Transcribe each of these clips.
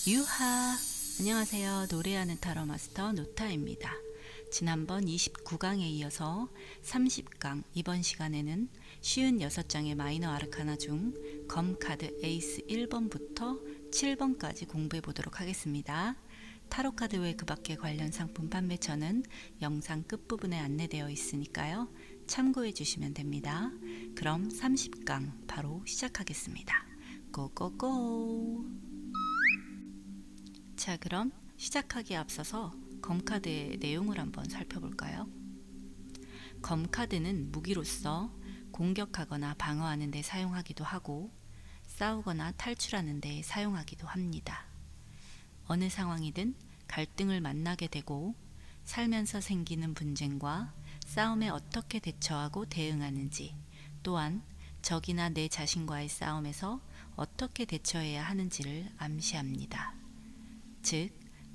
유하! 안녕하세요. 노래하는 타로 마스터 노타입니다. 지난번 29강에 이어서 30강, 이번 시간에는 쉬운 6장의 마이너 아르카나 중 검카드 에이스 1번부터 7번까지 공부해 보도록 하겠습니다. 타로카드 외 그 밖의 관련 상품 판매처는 영상 끝부분에 안내되어 있으니까요. 참고해 주시면 됩니다. 그럼 30강 바로 시작하겠습니다. 고고고! 자, 그럼 시작하기에 앞서서 검카드의 내용을 한번 살펴볼까요? 검카드는 무기로서 공격하거나 방어하는 데 사용하기도 하고 싸우거나 탈출하는 데 사용하기도 합니다. 어느 상황이든 갈등을 만나게 되고 살면서 생기는 분쟁과 싸움에 어떻게 대처하고 대응하는지, 또한 적이나 내 자신과의 싸움에서 어떻게 대처해야 하는지를 암시합니다. 즉,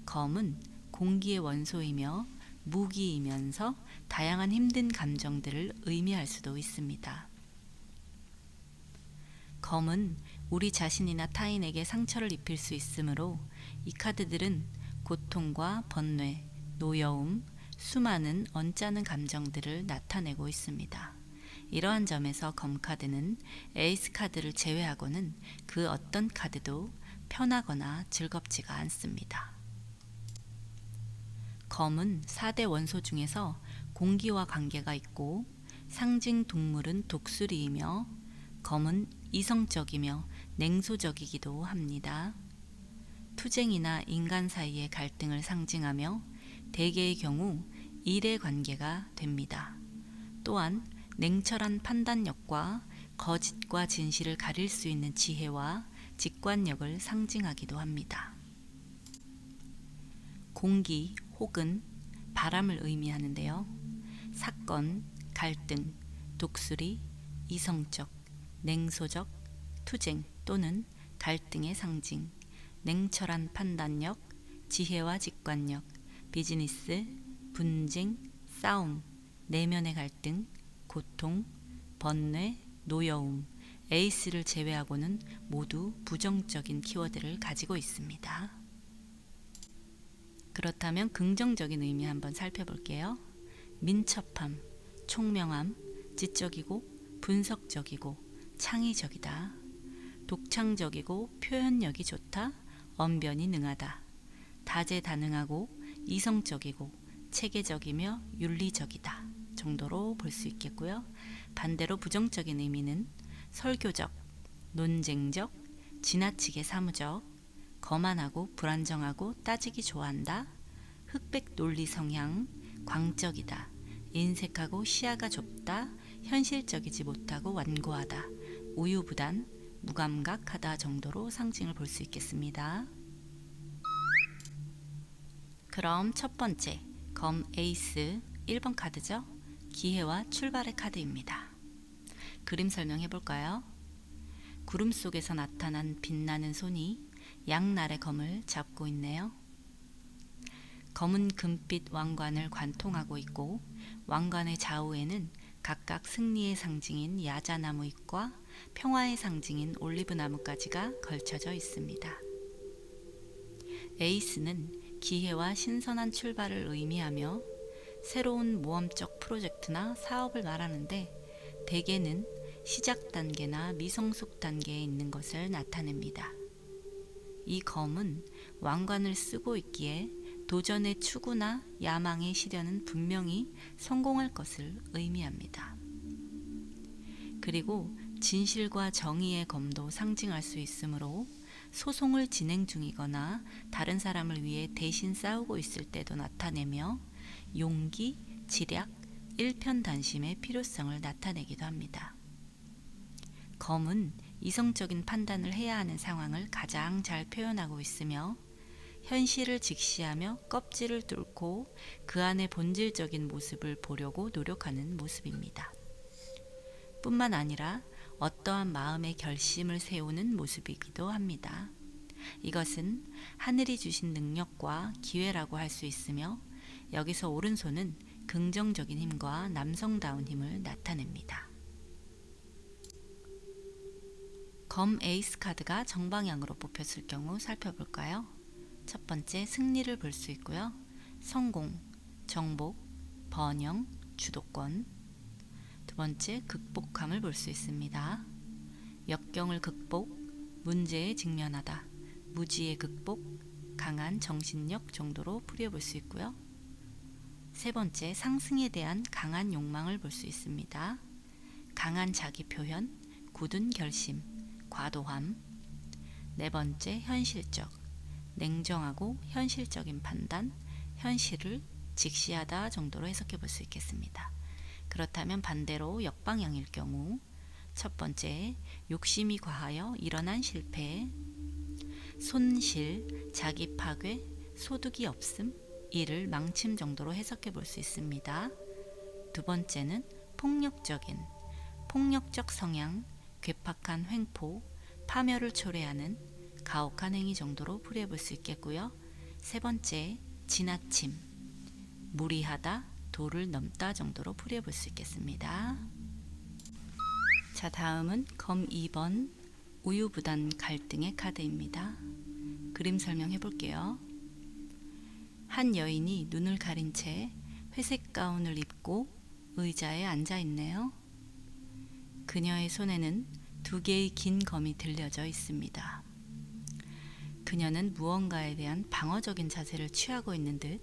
검은 공기의 원소이며 무기이면서 다양한 힘든 감정들을 의미할 수도 있습니다. 검은 우리 자신이나 타인에게 상처를 입힐 수 있으므로 이 카드들은 고통과 번뇌, 노여움, 수많은 언짢은 감정들을 나타내고 있습니다. 이러한 점에서 검카드는 에이스 카드를 제외하고는 그 어떤 카드도 편하거나 즐겁지가 않습니다. 검은 4대 원소 중에서 공기와 관계가 있고 상징 동물은 독수리이며 검은 이성적이며 냉소적이기도 합니다. 투쟁이나 인간 사이의 갈등을 상징하며 대개의 경우 일의 관계가 됩니다. 또한 냉철한 판단력과 거짓과 진실을 가릴 수 있는 지혜와 직관력을 상징하기도 합니다. 공기 혹은 바람을 의미하는데요. 사건, 갈등, 독수리, 이성적, 냉소적, 투쟁 또는 갈등의 상징, 냉철한 판단력, 지혜와 직관력, 비즈니스, 분쟁, 싸움, 내면의 갈등, 고통, 번뇌, 노여움, 에이스를 제외하고는 모두 부정적인 키워드를 가지고 있습니다. 그렇다면 긍정적인 의미 한번 살펴볼게요. 민첩함, 총명함, 지적이고 분석적이고 창의적이다. 독창적이고 표현력이 좋다. 언변이 능하다. 다재다능하고 이성적이고 체계적이며 윤리적이다 정도로 볼 수 있겠고요. 반대로 부정적인 의미는 설교적, 논쟁적, 지나치게 사무적, 거만하고 불안정하고 따지기 좋아한다. 흑백 논리 성향, 광적이다. 인색하고 시야가 좁다. 현실적이지 못하고 완고하다. 우유부단, 무감각하다 정도로 상징을 볼 수 있겠습니다. 그럼 첫 번째, 검 에이스 1번 카드죠. 기회와 출발의 카드입니다. 그림 설명해 볼까요? 구름 속에서 나타난 빛나는 손이 양날의 검을 잡고 있네요. 검은 금빛 왕관을 관통하고 있고 왕관의 좌우에는 각각 승리의 상징인 야자나무 잎과 평화의 상징인 올리브나무가지가 걸쳐져 있습니다. 에이스는 기회와 신선한 출발을 의미하며 새로운 모험적 프로젝트나 사업을 말하는데 대개는 시작 단계나 미성숙 단계에 있는 것을 나타냅니다. 이 검은 왕관을 쓰고 있기에 도전의 추구나 야망의 시련은 분명히 성공할 것을 의미합니다. 그리고 진실과 정의의 검도 상징할 수 있으므로 소송을 진행 중이거나 다른 사람을 위해 대신 싸우고 있을 때도 나타내며 용기, 지략, 일편단심의 필요성을 나타내기도 합니다. 검은 이성적인 판단을 해야 하는 상황을 가장 잘 표현하고 있으며 현실을 직시하며 껍질을 뚫고 그 안의 본질적인 모습을 보려고 노력하는 모습입니다. 뿐만 아니라 어떠한 마음의 결심을 세우는 모습이기도 합니다. 이것은 하늘이 주신 능력과 기회라고 할 수 있으며 여기서 오른손은 긍정적인 힘과 남성다운 힘을 나타냅니다. 검 에이스 카드가 정방향으로 뽑혔을 경우 살펴볼까요? 첫 번째, 승리를 볼 수 있고요. 성공, 정복, 번영, 주도권. 두 번째, 극복함을 볼 수 있습니다. 역경을 극복, 문제에 직면하다, 무지의 극복, 강한 정신력 정도로 풀이해볼 수 있고요. 세 번째, 상승에 대한 강한 욕망을 볼 수 있습니다. 강한 자기 표현, 굳은 결심, 과도함. 네 번째, 현실적, 냉정하고 현실적인 판단, 현실을 직시하다 정도로 해석해 볼 수 있겠습니다. 그렇다면 반대로 역방향일 경우 첫 번째, 욕심이 과하여 일어난 실패, 손실, 자기 파괴, 소득이 없음, 일을 망침 정도로 해석해 볼 수 있습니다. 두 번째는 폭력적 성향, 괴팍한 횡포, 파멸을 초래하는 가혹한 행위 정도로 풀이해 볼 수 있겠고요. 세 번째, 지나침, 무리하다, 도를 넘다 정도로 풀이해 볼 수 있겠습니다. 자, 다음은 검 2번 우유부단 갈등의 카드입니다. 그림 설명해 볼게요. 한 여인이 눈을 가린 채 회색 가운을 입고 의자에 앉아 있네요. 그녀의 손에는 두 개의 긴 검이 들려져 있습니다. 그녀는 무언가에 대한 방어적인 자세를 취하고 있는 듯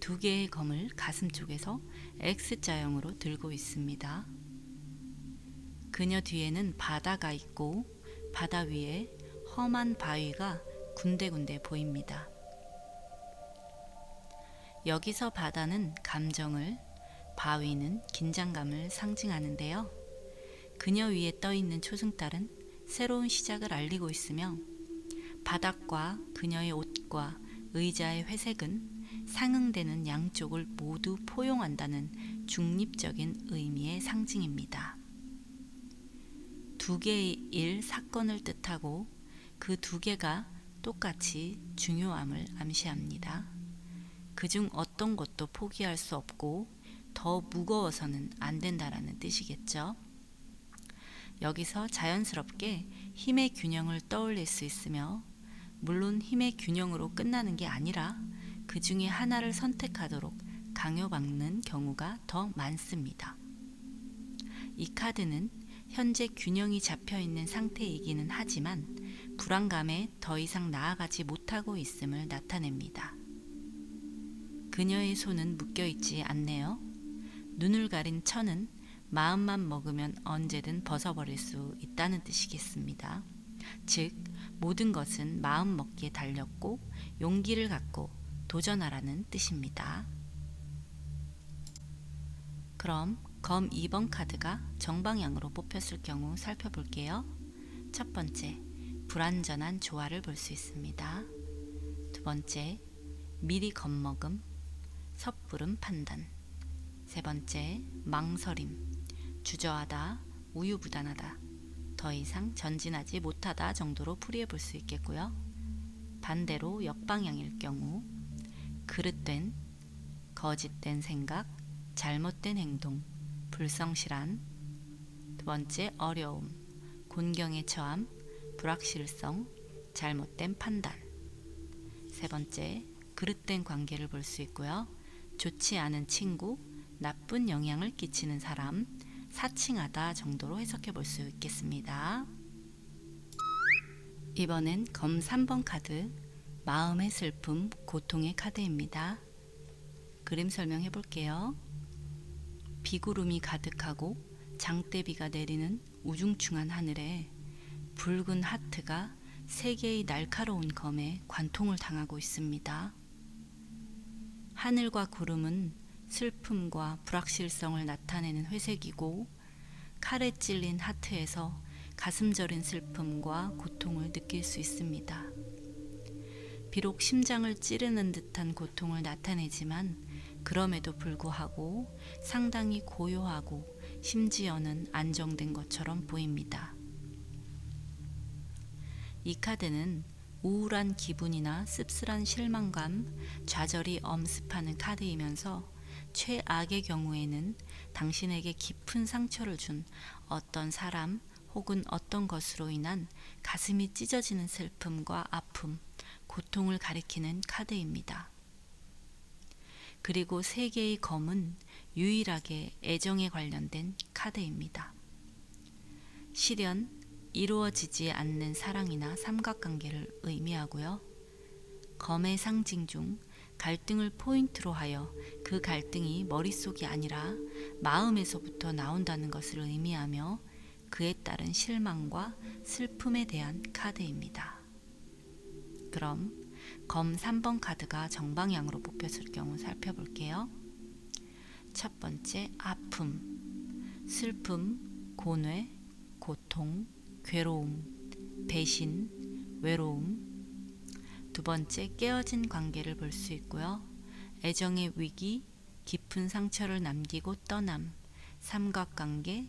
두 개의 검을 가슴 쪽에서 X자형으로 들고 있습니다. 그녀 뒤에는 바다가 있고 바다 위에 험한 바위가 군데군데 보입니다. 여기서 바다는 감정을, 바위는 긴장감을 상징하는데요. 그녀 위에 떠 있는 초승달은 새로운 시작을 알리고 있으며 바닥과 그녀의 옷과 의자의 회색은 상응되는 양쪽을 모두 포용한다는 중립적인 의미의 상징입니다. 두 개의 일, 사건을 뜻하고 그 두 개가 똑같이 중요함을 암시합니다. 그중 어떤 것도 포기할 수 없고 더 무거워서는 안 된다라는 뜻이겠죠. 여기서 자연스럽게 힘의 균형을 떠올릴 수 있으며 물론 힘의 균형으로 끝나는 게 아니라 그 중에 하나를 선택하도록 강요받는 경우가 더 많습니다. 이 카드는 현재 균형이 잡혀 있는 상태이기는 하지만 불안감에 더 이상 나아가지 못하고 있음을 나타냅니다. 그녀의 손은 묶여 있지 않네요. 눈을 가린 천은 마음만 먹으면 언제든 벗어버릴 수 있다는 뜻이겠습니다. 즉, 모든 것은 마음 먹기에 달렸고 용기를 갖고 도전하라는 뜻입니다. 그럼 검 2번 카드가 정방향으로 뽑혔을 경우 살펴볼게요. 첫 번째, 불완전한 조화를 볼 수 있습니다. 두 번째, 미리 겁먹음, 섣부른 판단. 세 번째, 망설임, 주저하다, 우유부단하다, 더 이상 전진하지 못하다 정도로 풀이해 볼 수 있겠고요. 반대로 역방향일 경우 그릇된, 거짓된 생각, 잘못된 행동, 불성실한. 두 번째, 어려움, 곤경에 처함, 불확실성, 잘못된 판단. 세 번째, 그릇된 관계를 볼 수 있고요. 좋지 않은 친구, 나쁜 영향을 끼치는 사람, 사칭하다 정도로 해석해 볼 수 있겠습니다. 이번엔 검 3번 카드, 마음의 슬픔, 고통의 카드입니다. 그림 설명해 볼게요. 비구름이 가득하고 장대비가 내리는 우중충한 하늘에 붉은 하트가 세 개의 날카로운 검에 관통을 당하고 있습니다. 하늘과 구름은 슬픔과 불확실성을 나타내는 회색이고 칼에 찔린 하트에서 가슴 저린 슬픔과 고통을 느낄 수 있습니다. 비록 심장을 찌르는 듯한 고통을 나타내지만 그럼에도 불구하고 상당히 고요하고 심지어는 안정된 것처럼 보입니다. 이 카드는 우울한 기분이나 씁쓸한 실망감, 좌절이 엄습하는 카드이면서 최악의 경우에는 당신에게 깊은 상처를 준 어떤 사람 혹은 어떤 것으로 인한 가슴이 찢어지는 슬픔과 아픔, 고통을 가리키는 카드입니다. 그리고 3개의 검은 유일하게 애정에 관련된 카드입니다. 실현, 이루어지지 않는 사랑이나 삼각관계를 의미하고요. 검의 상징 중 갈등을 포인트로 하여 그 갈등이 머릿속이 아니라 마음에서부터 나온다는 것을 의미하며 그에 따른 실망과 슬픔에 대한 카드입니다. 그럼 검 3번 카드가 정방향으로 뽑혔을 경우 살펴볼게요. 첫 번째, 아픔, 슬픔, 고뇌, 고통, 괴로움, 배신, 외로움. 두 번째, 깨어진 관계를 볼 수 있고요. 애정의 위기, 깊은 상처를 남기고 떠남, 삼각관계,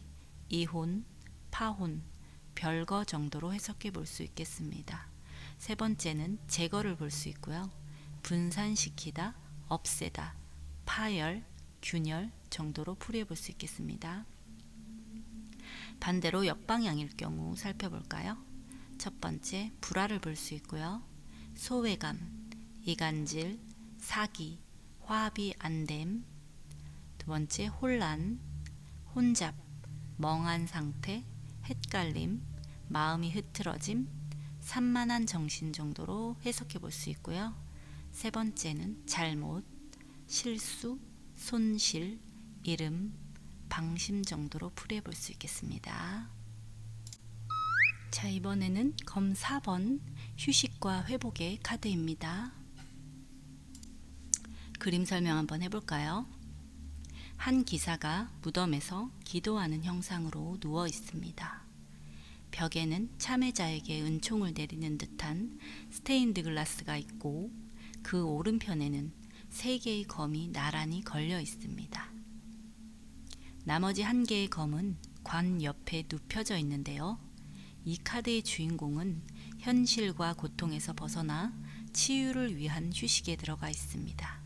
이혼, 파혼, 별거 정도로 해석해 볼 수 있겠습니다. 세 번째는 제거를 볼 수 있고요. 분산시키다, 없애다, 파열, 균열 정도로 풀이해 볼 수 있겠습니다. 반대로 역방향일 경우 살펴볼까요? 첫 번째, 불화를 볼 수 있고요. 소외감, 이간질, 사기, 화합이 안됨. 두 번째, 혼란, 혼잡, 멍한 상태, 헷갈림, 마음이 흐트러짐, 산만한 정신 정도로 해석해 볼 수 있고요. 세 번째는 잘못, 실수, 손실, 잃음, 방심 정도로 풀이해 볼 수 있겠습니다. 자, 이번에는 검 4번 휴식과 회복의 카드입니다. 그림 설명 한번 해볼까요? 한 기사가 무덤에서 기도하는 형상으로 누워 있습니다. 벽에는 참회자에게 은총을 내리는 듯한 스테인드 글라스가 있고 그 오른편에는 3개의 검이 나란히 걸려 있습니다. 나머지 1개의 검은 관 옆에 눕혀져 있는데요. 이 카드의 주인공은 현실과 고통에서 벗어나 치유를 위한 휴식에 들어가 있습니다.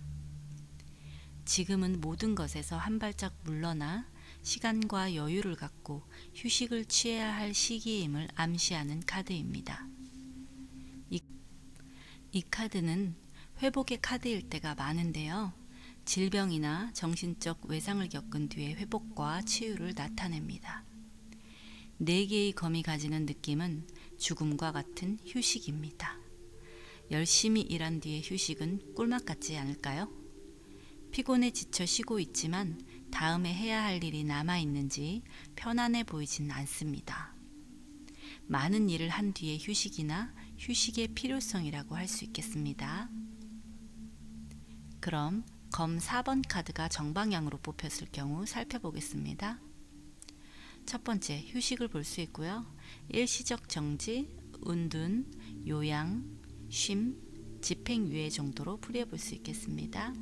지금은 모든 것에서 한 발짝 물러나 시간과 여유를 갖고 휴식을 취해야 할 시기임을 암시하는 카드입니다. 이 카드는 회복의 카드일 때가 많은데요. 질병이나 정신적 외상을 겪은 뒤의 회복과 치유를 나타냅니다. 4개의 검이 가지는 느낌은 죽음과 같은 휴식입니다. 열심히 일한 뒤의 휴식은 꿀맛 같지 않을까요? 피곤해 지쳐 쉬고 있지만 다음에 해야 할 일이 남아있는지 편안해 보이진 않습니다. 많은 일을 한 뒤의 휴식이나 휴식의 필요성이라고 할 수 있겠습니다. 그럼 검 4번 카드가 정방향으로 뽑혔을 경우 살펴보겠습니다. 첫 번째, 휴식을 볼 수 있고요. 일시적 정지, 운둔, 요양, 쉼, 집행유예 정도로 풀이해 볼 수 있겠습니다.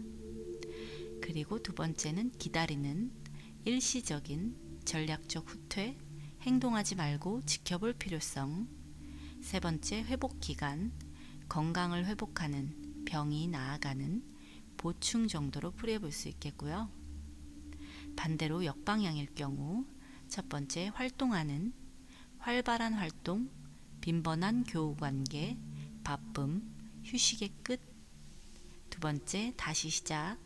그리고 두 번째는 기다리는, 일시적인, 전략적 후퇴, 행동하지 말고 지켜볼 필요성. 세 번째, 회복 기간, 건강을 회복하는, 병이 나아가는, 보충 정도로 풀이해 볼 수 있겠고요. 반대로 역방향일 경우 첫 번째, 활동하는, 활발한 활동, 빈번한 교우관계, 바쁨, 휴식의 끝. 두 번째, 다시 시작,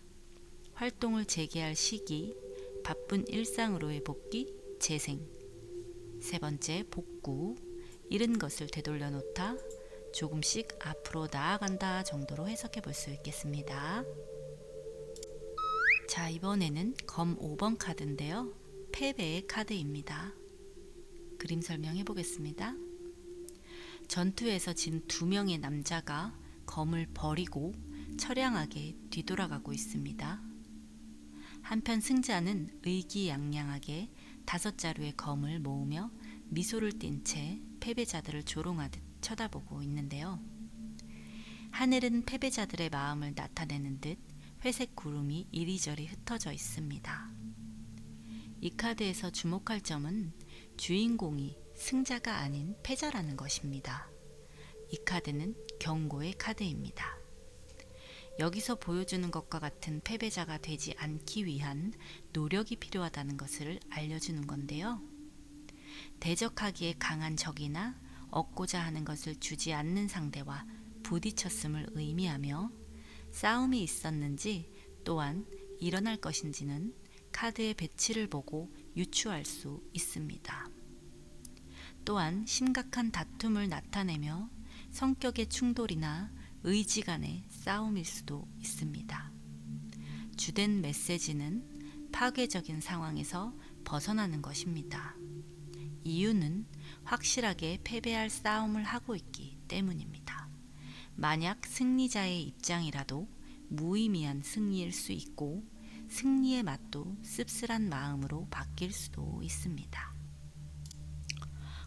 활동을 재개할 시기, 바쁜 일상으로의 복귀, 재생. 세 번째, 복구, 잃은 것을 되돌려 놓다, 조금씩 앞으로 나아간다 정도로 해석해 볼 수 있겠습니다. 자, 이번에는 검 5번 카드인데요. 패배의 카드입니다. 그림 설명해 보겠습니다. 전투에서 진 2명의 남자가 검을 버리고 처량하게 뒤돌아가고 있습니다. 한편 승자는 의기양양하게 5자루의 검을 모으며 미소를 띤 채 패배자들을 조롱하듯 쳐다보고 있는데요. 하늘은 패배자들의 마음을 나타내는 듯 회색 구름이 이리저리 흩어져 있습니다. 이 카드에서 주목할 점은 주인공이 승자가 아닌 패자라는 것입니다. 이 카드는 경고의 카드입니다. 여기서 보여주는 것과 같은 패배자가 되지 않기 위한 노력이 필요하다는 것을 알려주는 건데요. 대적하기에 강한 적이나 얻고자 하는 것을 주지 않는 상대와 부딪혔음을 의미하며 싸움이 있었는지 또한 일어날 것인지는 카드의 배치를 보고 유추할 수 있습니다. 또한 심각한 다툼을 나타내며 성격의 충돌이나 의지 간의 싸움일 수도 있습니다. 주된 메시지는 파괴적인 상황에서 벗어나는 것입니다. 이유는 확실하게 패배할 싸움을 하고 있기 때문입니다. 만약 승리자의 입장이라도 무의미한 승리일 수 있고 승리의 맛도 씁쓸한 마음으로 바뀔 수도 있습니다.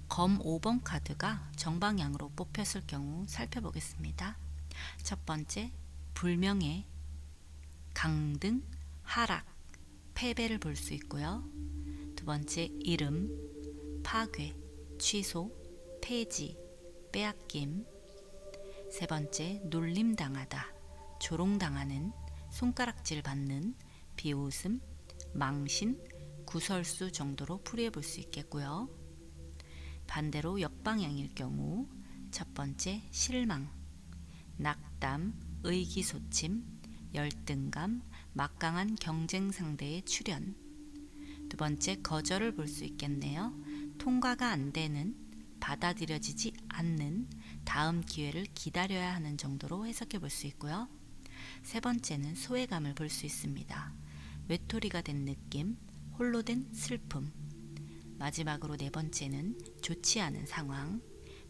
검 5번 카드가 정방향으로 뽑혔을 경우 살펴보겠습니다. 첫 번째, 불명예, 강등, 하락, 패배를 볼 수 있고요. 두 번째, 이름, 파괴, 취소, 폐지, 빼앗김. 세 번째, 놀림당하다, 조롱당하는, 손가락질 받는, 비웃음, 망신, 구설수 정도로 풀이해 볼 수 있겠고요. 반대로 역방향일 경우 첫 번째, 실망, 낙담, 의기소침, 열등감, 막강한 경쟁 상대의 출현. 두 번째, 거절을 볼 수 있겠네요. 통과가 안 되는, 받아들여지지 않는, 다음 기회를 기다려야 하는 정도로 해석해 볼 수 있고요. 세 번째는 소외감을 볼 수 있습니다. 외톨이가 된 느낌, 홀로 된 슬픔. 마지막으로 네 번째는 좋지 않은 상황,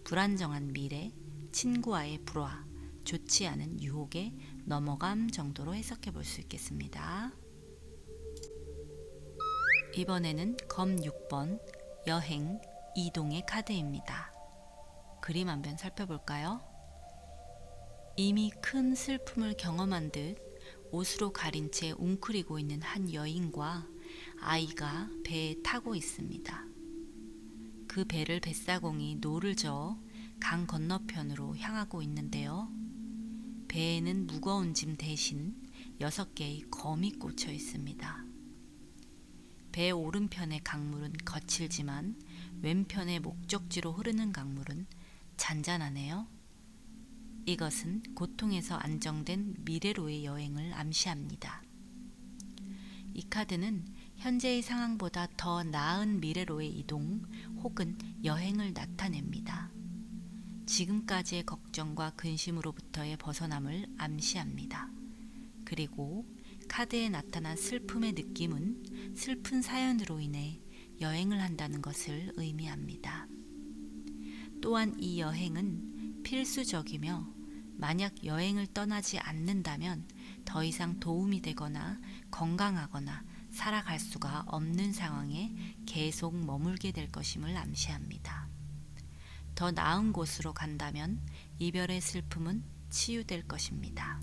불안정한 미래, 친구와의 불화, 좋지 않은 유혹에 넘어감 정도로 해석해 볼 수 있겠습니다. 이번에는 검 6번 여행, 이동의 카드입니다. 그림 한번 살펴볼까요? 이미 큰 슬픔을 경험한 듯 옷으로 가린 채 웅크리고 있는 한 여인과 아이가 배에 타고 있습니다. 그 배를 뱃사공이 노를 저어 강 건너편으로 향하고 있는데요. 배에는 무거운 짐 대신 6개의 검이 꽂혀 있습니다. 배 오른편의 강물은 거칠지만 왼편의 목적지로 흐르는 강물은 잔잔하네요. 이것은 고통에서 안정된 미래로의 여행을 암시합니다. 이 카드는 현재의 상황보다 더 나은 미래로의 이동 혹은 여행을 나타냅니다. 지금까지의 걱정과 근심으로부터의 벗어남을 암시합니다. 그리고 카드에 나타난 슬픔의 느낌은 슬픈 사연으로 인해 여행을 한다는 것을 의미합니다. 또한 이 여행은 필수적이며 만약 여행을 떠나지 않는다면 더 이상 도움이 되거나 건강하거나 살아갈 수가 없는 상황에 계속 머물게 될 것임을 암시합니다. 더 나은 곳으로 간다면 이별의 슬픔은 치유될 것입니다.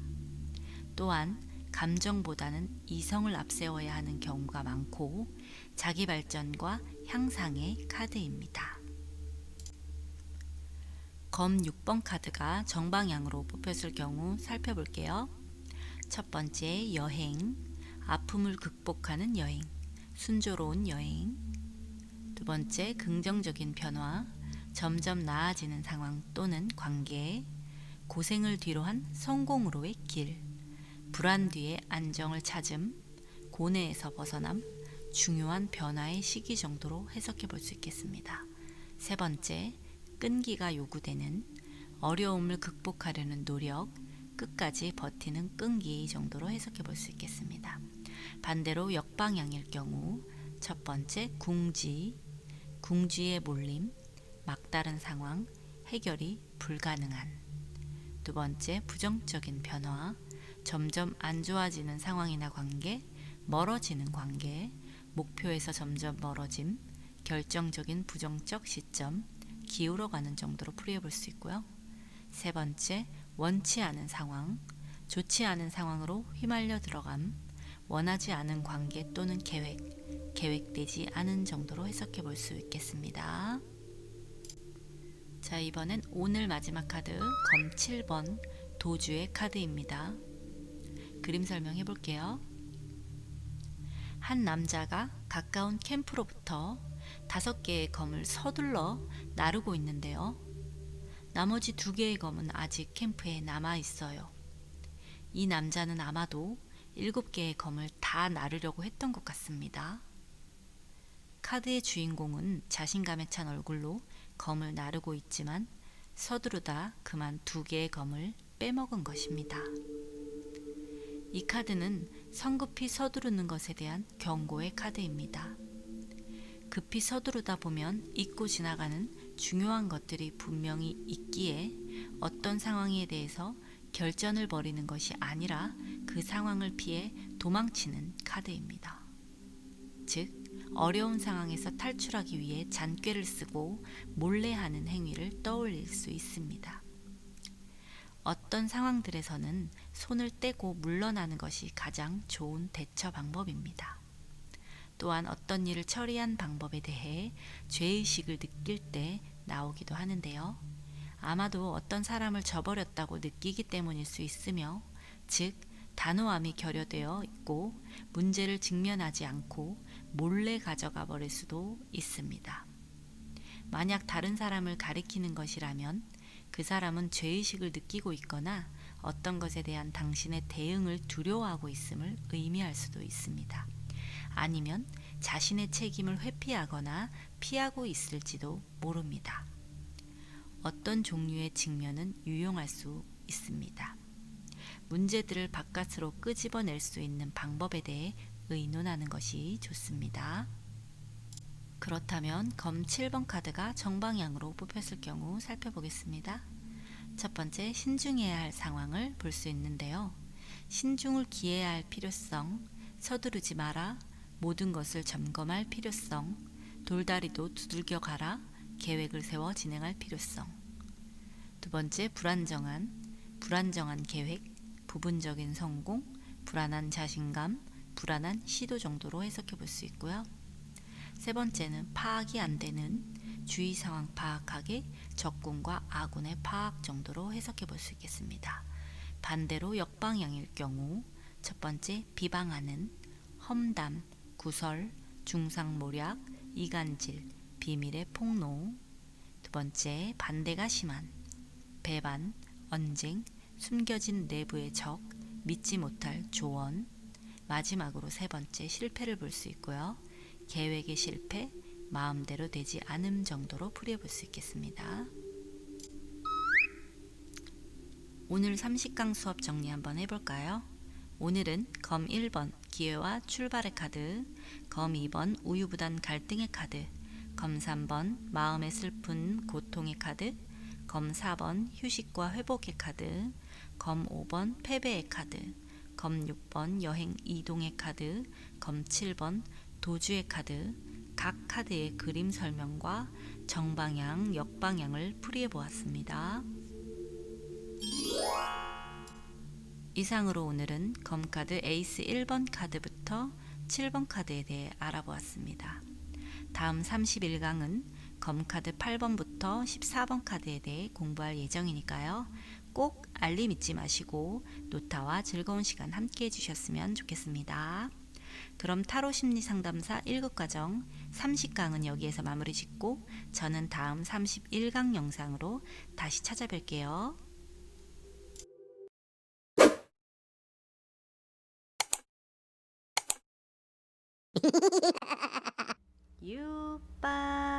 또한 감정보다는 이성을 앞세워야 하는 경우가 많고 자기 발전과 향상의 카드입니다. 검 6번 카드가 정방향으로 뽑혔을 경우 살펴볼게요. 첫 번째, 여행, 아픔을 극복하는 여행, 순조로운 여행. 두 번째, 긍정적인 변화, 점점 나아지는 상황 또는 관계, 고생을 뒤로한 성공으로의 길, 불안 뒤에 안정을 찾음, 고뇌에서 벗어남, 중요한 변화의 시기 정도로 해석해 볼 수 있겠습니다. 세 번째, 끈기가 요구되는, 어려움을 극복하려는 노력, 끝까지 버티는 끈기 정도로 해석해 볼 수 있겠습니다. 반대로 역방향일 경우 첫 번째, 궁지의 몰림, 막다른 상황, 해결이 불가능한. 두 번째, 부정적인 변화, 점점 안 좋아지는 상황이나 관계, 멀어지는 관계, 목표에서 점점 멀어짐, 결정적인 부정적 시점, 기울어가는 정도로 풀이해볼 수 있고요. 세 번째, 원치 않은 상황, 좋지 않은 상황으로 휘말려 들어감, 원하지 않은 관계 또는 계획되지 않은 정도로 해석해 볼 수 있겠습니다. 자, 이번엔 오늘 마지막 카드 검 7번 도주의 카드입니다. 그림 설명해 볼게요. 한 남자가 가까운 캠프로부터 5개의 검을 서둘러 나르고 있는데요. 나머지 2개의 검은 아직 캠프에 남아 있어요. 이 남자는 아마도 7개의 검을 다 나르려고 했던 것 같습니다. 카드의 주인공은 자신감에 찬 얼굴로 검을 나르고 있지만 서두르다 그만 2개의 검을 빼먹은 것입니다. 이 카드는 성급히 서두르는 것에 대한 경고의 카드입니다. 급히 서두르다 보면 잊고 지나가는 중요한 것들이 분명히 있기에 어떤 상황에 대해서 결전을 벌이는 것이 아니라 그 상황을 피해 도망치는 카드입니다. 즉, 어려운 상황에서 탈출하기 위해 잔꾀를 쓰고 몰래 하는 행위를 떠올릴 수 있습니다. 어떤 상황들에서는 손을 떼고 물러나는 것이 가장 좋은 대처 방법입니다. 또한 어떤 일을 처리한 방법에 대해 죄의식을 느낄 때 나오기도 하는데요. 아마도 어떤 사람을 저버렸다고 느끼기 때문일 수 있으며, 즉 단호함이 결여되어 있고 문제를 직면하지 않고 몰래 가져가 버릴 수도 있습니다. 만약 다른 사람을 가리키는 것이라면 그 사람은 죄의식을 느끼고 있거나 어떤 것에 대한 당신의 대응을 두려워하고 있음을 의미할 수도 있습니다. 아니면 자신의 책임을 회피하거나 피하고 있을지도 모릅니다. 어떤 종류의 직면은 유용할 수 있습니다. 문제들을 바깥으로 끄집어낼 수 있는 방법에 대해 의논하는 것이 좋습니다. 그렇다면 검 7번 카드가 정방향으로 뽑혔을 경우 살펴보겠습니다. 첫 번째, 신중해야 할 상황을 볼 수 있는데요. 신중을 기해야 할 필요성, 서두르지 마라, 모든 것을 점검할 필요성, 돌다리도 두들겨 가라, 계획을 세워 진행할 필요성. 두 번째, 불안정한 계획, 부분적인 성공, 불안한 자신감, 불안한 시도 정도로 해석해 볼 수 있고요. 세 번째는 파악이 안 되는, 주위 상황 파악하기, 적군과 아군의 파악 정도로 해석해 볼 수 있겠습니다. 반대로 역방향일 경우 첫 번째, 비방하는, 험담, 구설, 중상모략, 이간질, 비밀의 폭로. 두 번째, 반대가 심한, 배반, 언쟁, 숨겨진 내부의 적, 믿지 못할 조언. 마지막으로 세 번째, 실패를 볼 수 있고요. 계획의 실패, 마음대로 되지 않음 정도로 풀이해볼 수 있겠습니다. 오늘 30강 수업 정리 한번 해볼까요? 오늘은 검 1번 기회와 출발의 카드, 검 2번 우유부단 갈등의 카드, 검 3번 마음의 슬픈 고통의 카드, 검 4번 휴식과 회복의 카드, 검 5번 패배의 카드, 검 6번 여행 이동의 카드, 검 7번 도주의 카드, 각 카드의 그림 설명과 정방향, 역방향을 풀이해 보았습니다. 이상으로 오늘은 검카드 에이스 1번 카드부터 7번 카드에 대해 알아보았습니다. 다음 31강은 검카드 8번부터 14번 카드에 대해 공부할 예정이니까요. 꼭 알림 잊지 마시고 노타와 즐거운 시간 함께 해주셨으면 좋겠습니다. 그럼 타로 심리 상담사 1급 과정 30강은 여기에서 마무리 짓고 저는 다음 31강 영상으로 다시 찾아뵐게요. 유빠